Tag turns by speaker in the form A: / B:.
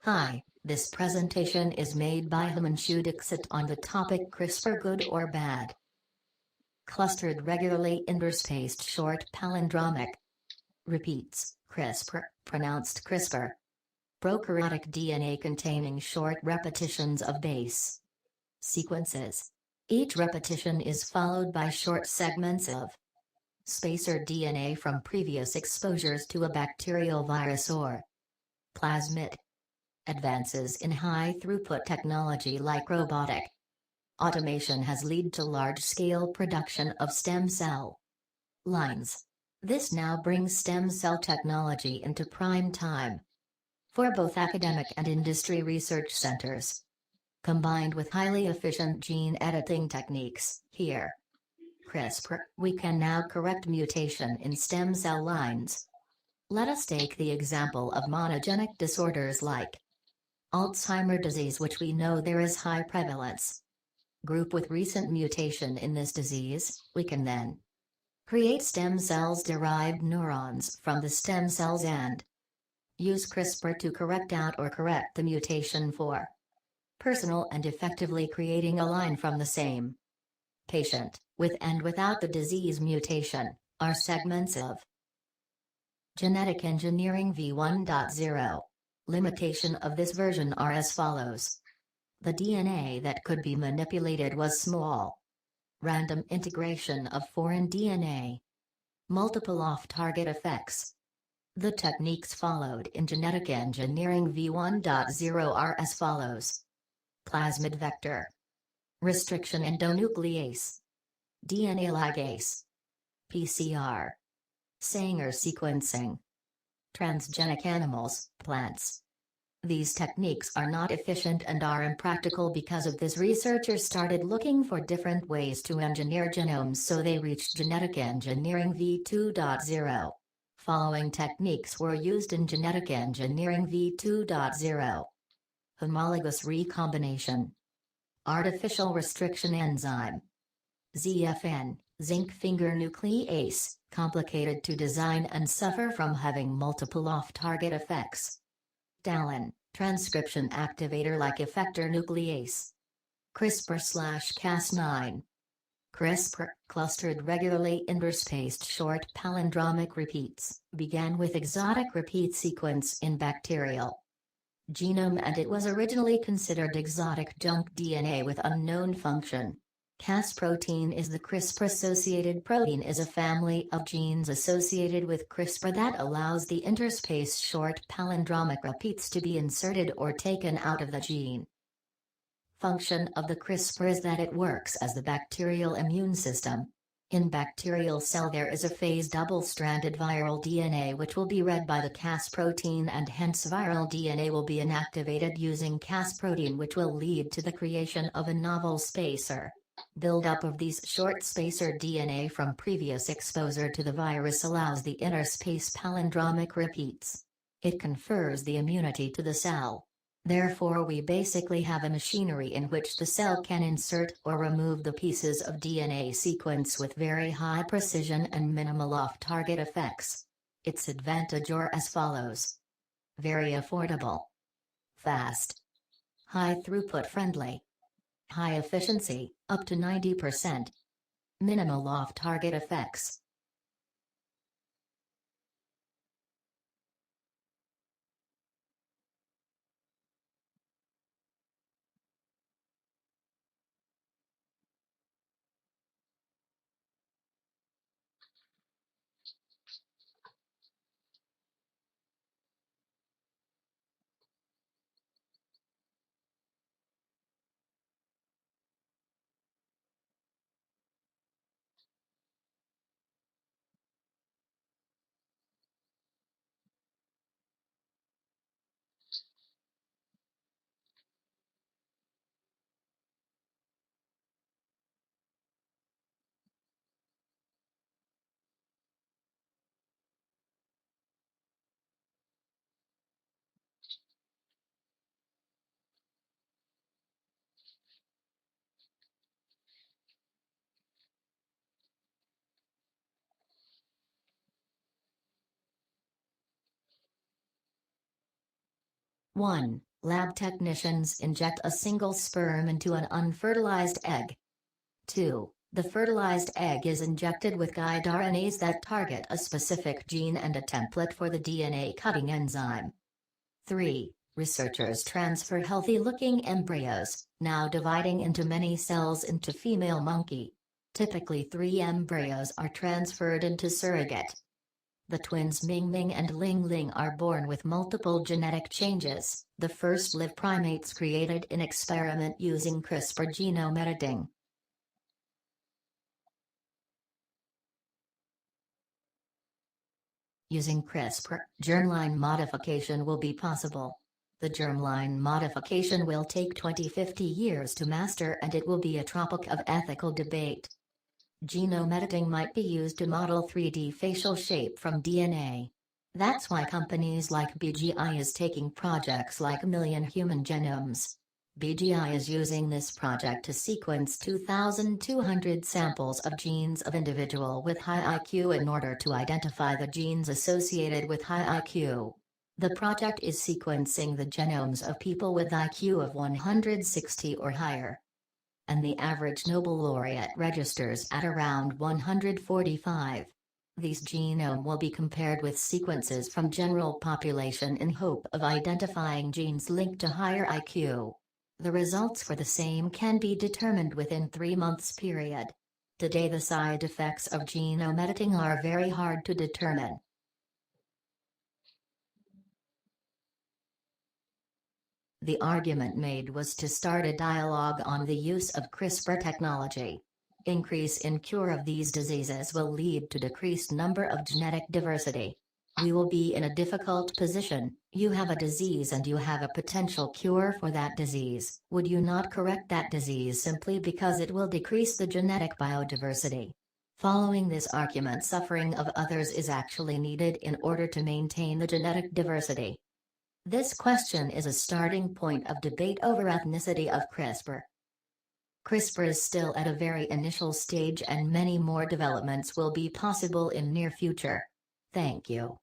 A: Hi, this presentation is made by Himanshu Dixit on the topic CRISPR good or bad. Clustered regularly interspaced short palindromic repeats, CRISPR, pronounced CRISPR. Prokaryotic DNA containing short repetitions of base sequences. Each repetition is followed by short segments of spacer DNA from previous exposures to a bacterial virus or plasmid. Advances in high-throughput technology like robotic automation has led to large-scale production of stem cell lines. This now brings stem cell technology into prime time for both academic and industry research centers. Combined with highly efficient gene editing techniques, here, CRISPR, we can now correct mutation in stem cell lines. Let us take the example of monogenic disorders like Alzheimer's disease, which we know there is high prevalence. Group with recent mutation in this disease, we can then create stem cells-derived neurons from the stem cells and use CRISPR to correct out or correct the mutation for personal and effectively creating a line from the same patient, with and without the disease mutation, are segments of genetic engineering v1.0. Limitation of this version are as follows. The DNA that could be manipulated was small. Random integration of foreign DNA. Multiple off-target effects. The techniques followed in genetic engineering v1.0 are as follows. Plasmid vector. Restriction endonuclease. DNA ligase. PCR. Sanger sequencing. Transgenic animals, plants. These techniques are not efficient and are impractical. Because of this, researchers started looking for different ways to engineer genomes, so they reached genetic engineering v2.0. Following techniques were used in genetic engineering v2.0. Homologous recombination. Artificial restriction enzyme. ZFN, zinc finger nuclease, complicated to design and suffer from having multiple off-target effects. TALEN, transcription activator like effector nuclease. CRISPR/Cas9. CRISPR, clustered regularly interspaced short palindromic repeats, began with exotic repeat sequence in bacterial genome, and it was originally considered exotic junk DNA with unknown function. Cas protein is the CRISPR-associated protein, is a family of genes associated with CRISPR that allows the interspaced short palindromic repeats to be inserted or taken out of the gene. Function of the CRISPR is that it works as the bacterial immune system. In bacterial cell there is a phase double-stranded viral DNA which will be read by the Cas protein, and hence viral DNA will be inactivated using Cas protein, which will lead to the creation of a novel spacer. Buildup of these short spacer DNA from previous exposure to the virus allows the interspace palindromic repeats. It confers the immunity to the cell. Therefore, we basically have a machinery in which the cell can insert or remove the pieces of DNA sequence with very high precision and minimal off-target effects. Its advantage are as follows. Very affordable. Fast. High throughput friendly. High efficiency, up to 90%. Minimal off-target effects. One. Lab technicians inject a single sperm into an unfertilized egg. 2. The fertilized egg is injected with guide RNAs that target a specific gene and a template for the DNA cutting enzyme. 3. Researchers transfer healthy-looking embryos, now dividing into many cells, into female monkey. Typically 3 embryos are transferred into surrogate. The twins Ming Ming and Ling Ling are born with multiple genetic changes, the first live primates created in experiment using CRISPR genome editing. Using CRISPR, germline modification will be possible. The germline modification will take 20-50 years to master, and it will be a topic of ethical debate. Genome editing might be used to model 3D facial shape from DNA. That's why companies like BGI is taking projects like Million Human Genomes. BGI is using this project to sequence 2,200 samples of genes of individual with high IQ in order to identify the genes associated with high IQ. The project is sequencing the genomes of people with IQ of 160 or higher, and the average Nobel laureate registers at around 145. These genome will be compared with sequences from general population in hope of identifying genes linked to higher IQ. The results for the same can be determined within 3 months period. Today the side effects of genome editing are very hard to determine. The argument made was to start a dialogue on the use of CRISPR technology. Increase in cure of these diseases will lead to decreased number of genetic diversity. We will be in a difficult position. You have a disease and you have a potential cure for that disease. Would you not correct that disease simply because it will decrease the genetic biodiversity? Following this argument, suffering of others is actually needed in order to maintain the genetic diversity. This question is a starting point of debate over ethnicity of CRISPR. CRISPR is still at a very initial stage and many more developments will be possible in near future. Thank you.